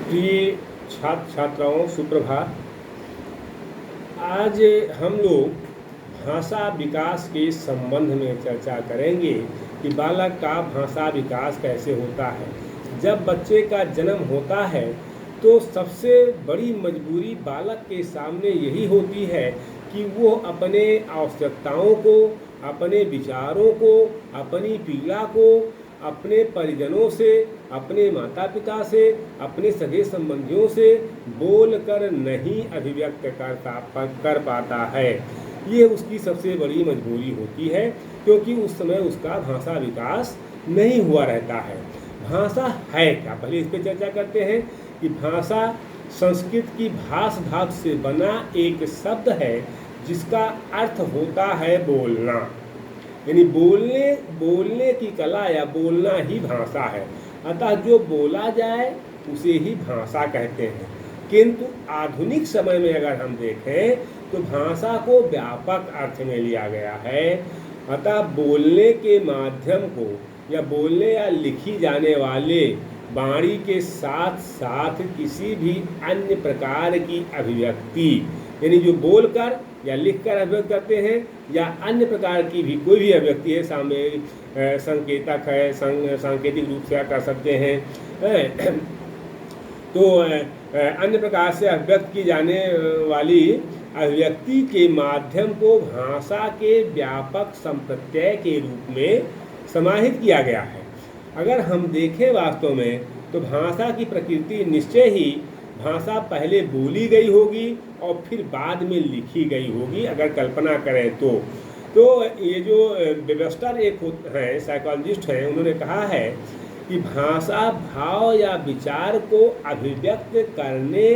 प्रिय छात्र छात्राओं, सुप्रभात। आज हम लोग भाषा विकास के संबंध में चर्चा करेंगे कि बालक का भाषा विकास कैसे होता है। जब बच्चे का जन्म होता है तो सबसे बड़ी मजबूरी बालक के सामने यही होती है कि वो अपने आवश्यकताओं को, अपने विचारों को, अपनी पीड़ा को अपने परिजनों से, अपने माता पिता से, अपने सगे संबंधियों से बोलकर नहीं अभिव्यक्त कर पाता है। ये उसकी सबसे बड़ी मजबूरी होती है, क्योंकि उस समय उसका भाषा विकास नहीं हुआ रहता है। भाषा है क्या, पहले इस पर चर्चा करते हैं कि भाषा संस्कृत की भाष धातु से बना एक शब्द है जिसका अर्थ होता है बोलना। यानी बोलने की कला या बोलना ही भाषा है। अतः जो बोला जाए उसे ही भाषा कहते हैं। किंतु आधुनिक समय में अगर हम देखें तो भाषा को व्यापक अर्थ में लिया गया है। अतः बोलने के माध्यम को या बोलने या लिखी जाने वाले वाणी के साथ साथ किसी भी अन्य प्रकार की अभिव्यक्ति, यानी जो बोलकर या लिखकर अभिव्यक्त करते हैं या अन्य प्रकार की भी कोई भी अभिव्यक्ति है, सामने संकेतक है, सांकेतिक रूप से कर सकते हैं, तो अन्य प्रकार से अभिव्यक्त की जाने वाली अभिव्यक्ति के माध्यम को भाषा के व्यापक संप्रत्यय के रूप में समाहित किया गया है। अगर हम देखें वास्तव में तो भाषा की प्रकृति निश्चय ही भाषा पहले बोली गई होगी और फिर बाद में लिखी गई होगी, अगर कल्पना करें तो ये जो वेबस्टर एक हैं, साइकोलॉजिस्ट हैं, उन्होंने कहा है कि भाषा भाव या विचार को अभिव्यक्त करने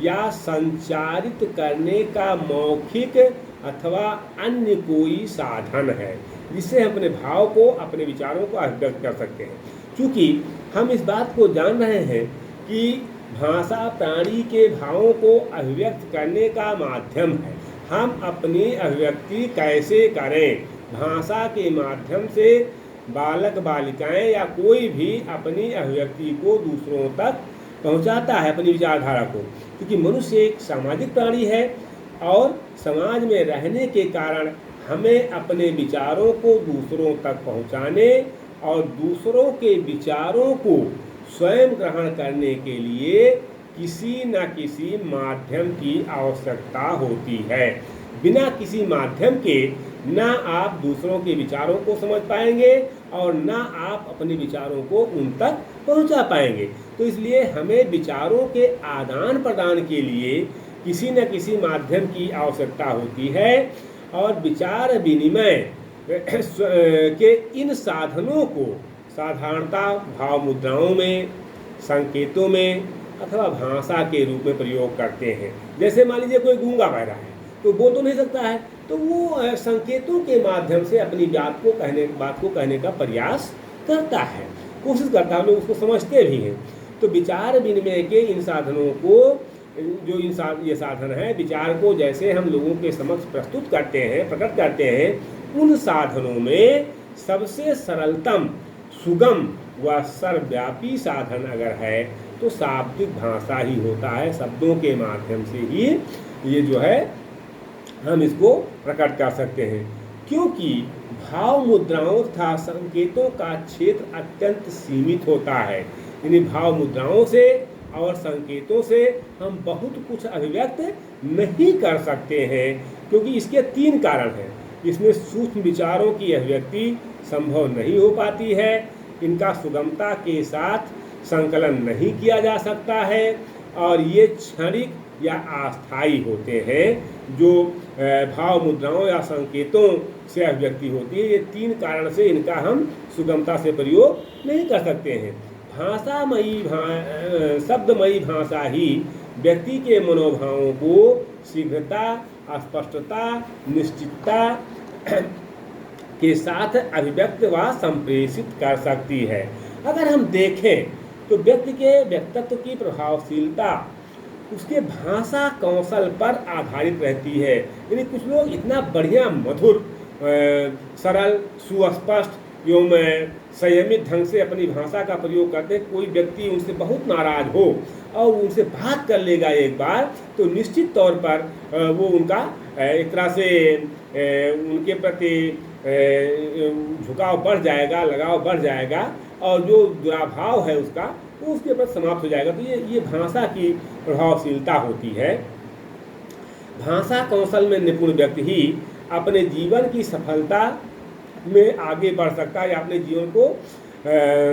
या संचारित करने का मौखिक अथवा अन्य कोई साधन है जिससे हम अपने भाव को, अपने विचारों को अभिव्यक्त कर सकते हैं। क्योंकि हम इस बात को जान रहे हैं कि भाषा प्राणी के भावों को अभिव्यक्त करने का माध्यम है। हम अपनी अभिव्यक्ति कैसे करें? भाषा के माध्यम से बालक बालिकाएं या कोई भी अपनी अभिव्यक्ति को दूसरों तक पहुंचाता है, अपनी विचारधारा को। क्योंकि मनुष्य एक सामाजिक प्राणी है और समाज में रहने के कारण हमें अपने विचारों को दूसरों तक पहुंचाने और दूसरों के विचारों को स्वयं ग्रहण करने के लिए किसी न किसी माध्यम की आवश्यकता होती है। बिना किसी माध्यम के ना आप दूसरों के विचारों को समझ पाएंगे और ना आप अपने विचारों को उन तक पहुंचा पाएंगे। तो इसलिए हमें विचारों के आदान प्रदान के लिए किसी न किसी माध्यम की आवश्यकता होती है। और विचार विनिमय के इन साधनों को साधारणतः भाव मुद्राओं में, संकेतों में अथवा भाषा के रूप में प्रयोग करते हैं। जैसे मान लीजिए कोई गूंगा बहरा है तो बोल तो नहीं सकता है, तो वो संकेतों के माध्यम से अपनी बात को कहने का प्रयास करता है, कोशिश करता है, लोग उसको समझते भी हैं। तो विचार विनिमय के इन साधनों को, जो ये साधन है, विचार को जैसे हम लोगों के समक्ष प्रस्तुत करते हैं, प्रकट करते हैं, उन साधनों में सबसे सरलतम, सुगम व सर्वव्यापी साधन अगर है तो शाब्दिक भाषा ही होता है। शब्दों के माध्यम से ही ये जो है हम इसको प्रकट कर सकते हैं। क्योंकि भाव मुद्राओं तथा संकेतों का क्षेत्र अत्यंत सीमित होता है। यानी भाव मुद्राओं से और संकेतों से हम बहुत कुछ अभिव्यक्त नहीं कर सकते हैं, क्योंकि इसके 3 कारण हैं। इसमें सूक्ष्म विचारों की अभिव्यक्ति संभव नहीं हो पाती है, इनका सुगमता के साथ संकलन नहीं किया जा सकता है और ये क्षणिक या अस्थायी होते हैं। जो भाव मुद्राओं या संकेतों से अभिव्यक्ति होती है, ये 3 कारण से इनका हम सुगमता से प्रयोग नहीं कर सकते हैं। शब्दमयी भाषा ही व्यक्ति के मनोभावों को शीघ्रता, स्पष्टता, निश्चितता के साथ अभिव्यक्त व संप्रेषित कर सकती है। अगर हम देखें तो व्यक्ति के व्यक्तित्व की प्रभावशीलता उसके भाषा कौशल पर आधारित रहती है। यानी कुछ लोग इतना बढ़िया, मधुर, सरल, सुस्पष्ट एवं संयमित ढंग से अपनी भाषा का प्रयोग करते हैं, कोई व्यक्ति उनसे बहुत नाराज हो और उनसे बात कर लेगा एक बार, तो निश्चित तौर पर वो उनका एक तरह से उनके प्रति झुकाव बढ़ जाएगा, लगाव बढ़ जाएगा, और जो दुराभाव है उसका वो उसके ऊपर समाप्त हो जाएगा। तो ये भाषा की प्रभावशीलता होती है। भाषा कौशल में निपुण व्यक्ति ही अपने जीवन की सफलता में आगे बढ़ सकता है या अपने जीवन को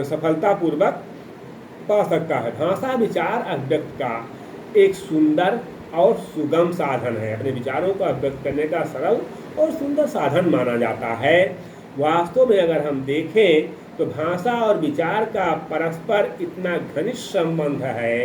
सफलतापूर्वक पा सकता है। भाषा विचार अभिव्यक्त का एक सुंदर और सुगम साधन है। अपने विचारों को अभिव्यक्त करने का सरल और सुंदर साधन माना जाता है। वास्तव में अगर हम देखें तो भाषा और विचार का परस्पर इतना घनिष्ठ संबंध है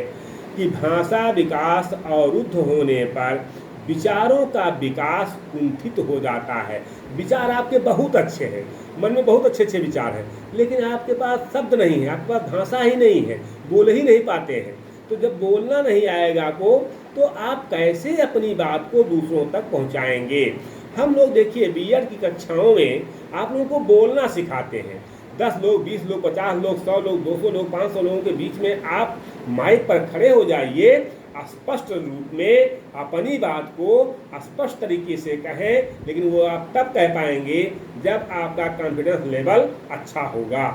कि भाषा विकास अवरुद्ध होने पर विचारों का विकास कुंठित हो जाता है। विचार आपके बहुत अच्छे हैं, मन में बहुत अच्छे अच्छे विचार हैं, लेकिन आपके पास शब्द नहीं है, आपके पास भाषा ही नहीं है, बोल ही नहीं पाते हैं। तो जब बोलना नहीं आएगा आपको, तो आप कैसे अपनी बात को दूसरों तक पहुंचाएंगे। हम लोग देखिए बीएड की कक्षाओं में आप लोगों को बोलना सिखाते हैं। 10 लोग, 20 लोग, 50 लोग, 100 लोग, 200 लोग, 500 लोगों के बीच में आप माइक पर खड़े हो जाइए, स्पष्ट रूप में अपनी बात को स्पष्ट तरीके से कहें। लेकिन वो आप तब कह पाएंगे जब आपका कॉन्फिडेंस लेवल अच्छा होगा।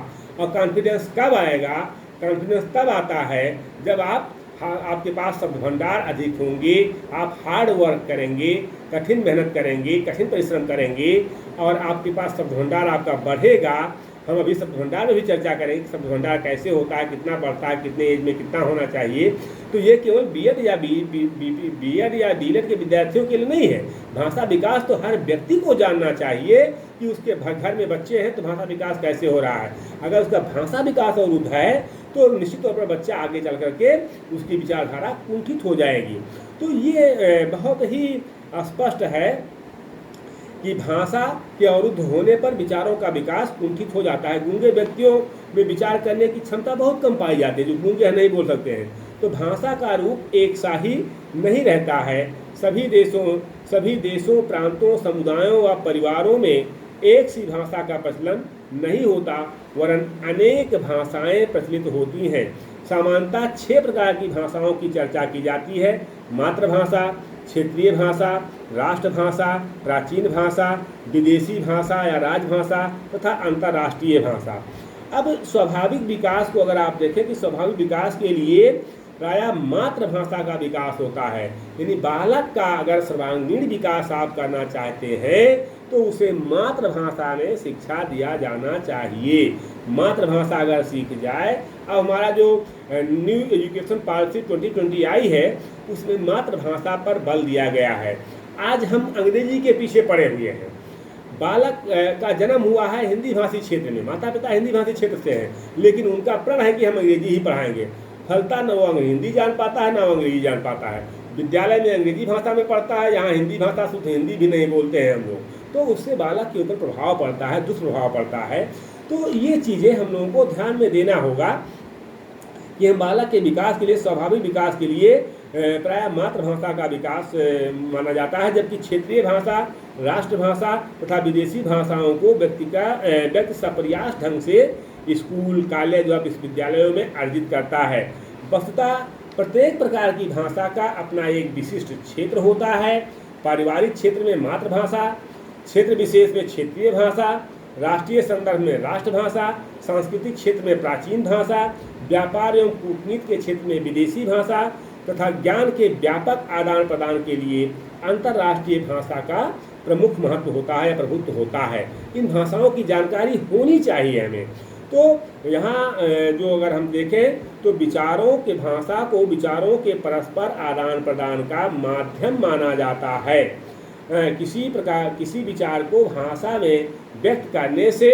और कॉन्फिडेंस कब आएगा? कॉन्फिडेंस तब आता है जब आपके पास शब्द भंडार अधिक होंगे, आप हार्ड वर्क करेंगे, कठिन मेहनत करेंगे, कठिन परिश्रम करेंगे, और आपके पास शब्द भंडार आपका बढ़ेगा। हम अभी शब्द भंडार में भी चर्चा करेंगे, शब्द भंडार कैसे होता है, कितना बढ़ता है, कितने एज में कितना होना चाहिए। तो ये केवल बीएड या डीएलएड के विद्यार्थियों के लिए नहीं है। भाषा विकास तो हर व्यक्ति को जानना चाहिए कि उसके घर में बच्चे हैं तो भाषा विकास कैसे हो रहा है। अगर उसका भाषा विकास अवरुद्ध है तो निश्चित तौर पर बच्चा आगे चल करके उसकी विचारधारा कुंठित हो जाएगी। तो ये बहुत ही स्पष्ट है कि भाषा के अवरुद्ध होने पर विचारों का विकास कुंठित हो जाता है। गूंगे व्यक्तियों में विचार करने की क्षमता बहुत कम पाई जाती है, जो गूंगे नहीं बोल सकते हैं। तो भाषा का रूप एक सा ही नहीं रहता है। सभी देशों, प्रांतों, समुदायों व परिवारों में एक सी भाषा का प्रचलन नहीं होता, वरन अनेक भाषाएं प्रचलित होती हैं। सामान्यतः 6 प्रकार की भाषाओं की चर्चा की जाती है: मातृभाषा, क्षेत्रीय भाषा, राष्ट्रभाषा, प्राचीन भाषा, विदेशी भाषा या राजभाषा तथा अंतर्राष्ट्रीय भाषा। अब स्वाभाविक विकास को अगर आप देखें कि स्वाभाविक विकास के लिए प्रायः मातृभाषा का विकास होता है। यानी बालक का अगर सर्वांगीण विकास आप करना चाहते हैं तो उसे मातृभाषा में शिक्षा दिया जाना चाहिए। मातृभाषा अगर सीख जाए, अब हमारा जो न्यू एजुकेशन पॉलिसी 2020 आई है उसमें मातृभाषा पर बल दिया गया है। आज हम अंग्रेजी के पीछे पड़े हुए हैं। बालक का जन्म हुआ है हिंदी भाषी क्षेत्र में, माता पिता हिंदी भाषी क्षेत्र से हैं, लेकिन उनका प्रण है कि हम अंग्रेजी ही पढ़ाएंगे। फलता न वो हिंदी जान पाता है, न वो अंग्रेजी जान पाता है। विद्यालय में अंग्रेजी भाषा में पढ़ता है, यहाँ हिंदी भाषा शुद्ध हिंदी भी नहीं बोलते हैं हम लोग। तो उससे बालक के ऊपर प्रभाव पड़ता है, दुष्प्रभाव पड़ता है। तो ये चीज़ें हम लोगों को ध्यान में देना होगा कि हम बालक के विकास के लिए, स्वाभाविक विकास के लिए प्रायः मातृभाषा का विकास माना जाता है, जबकि क्षेत्रीय भाषा, राष्ट्रभाषा तथा विदेशी भाषाओं को व्यक्ति सप्रयास ढंग से स्कूल, कॉलेज व विश्वविद्यालयों में अर्जित करता है। वस्तुतः प्रत्येक प्रकार की भाषा का अपना एक विशिष्ट क्षेत्र होता है। पारिवारिक क्षेत्र में मातृभाषा, क्षेत्र विशेष में क्षेत्रीय भाषा, राष्ट्रीय संदर्भ में राष्ट्रभाषा, सांस्कृतिक क्षेत्र में प्राचीन भाषा, व्यापार एवं कूटनीति के क्षेत्र में विदेशी भाषा तथा ज्ञान के व्यापक आदान प्रदान के लिए अंतर्राष्ट्रीय भाषा का प्रमुख महत्व होता है, प्रभुत्व होता है। इन भाषाओं की जानकारी होनी चाहिए हमें। तो यहाँ जो अगर हम देखें तो विचारों के भाषा को विचारों के परस्पर आदान प्रदान का माध्यम माना जाता है। किसी विचार को भाषा में व्यक्त करने से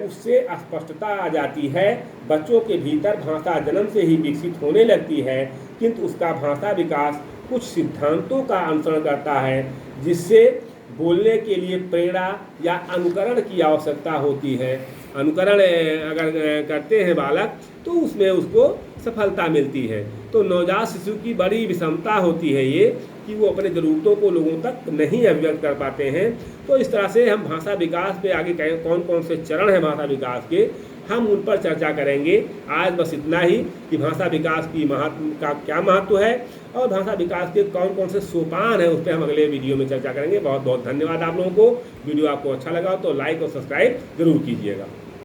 उससे स्पष्टता आ जाती है। बच्चों के भीतर भाषा जन्म से ही विकसित होने लगती है, किंतु उसका भाषा विकास कुछ सिद्धांतों का अनुसरण करता है, जिससे बोलने के लिए प्रेरणा या अनुकरण की आवश्यकता होती है। अनुकरण अगर करते हैं बालक तो उसमें उसको सफलता मिलती है। तो नवजात शिशु की बड़ी विषमता होती है ये कि वो अपने ज़रूरतों को लोगों तक नहीं अभिव्यक्त कर पाते हैं। तो इस तरह से हम भाषा विकास पे आगे कौन कौन से चरण हैं भाषा विकास के, हम उन पर चर्चा करेंगे। आज बस इतना ही कि भाषा विकास की का क्या महत्व है और भाषा विकास के कौन कौन से सोपान हैं उस पर हम अगले वीडियो में चर्चा करेंगे। बहुत बहुत धन्यवाद आप लोगों को। वीडियो आपको अच्छा लगा तो लाइक और सब्सक्राइब जरूर कीजिएगा।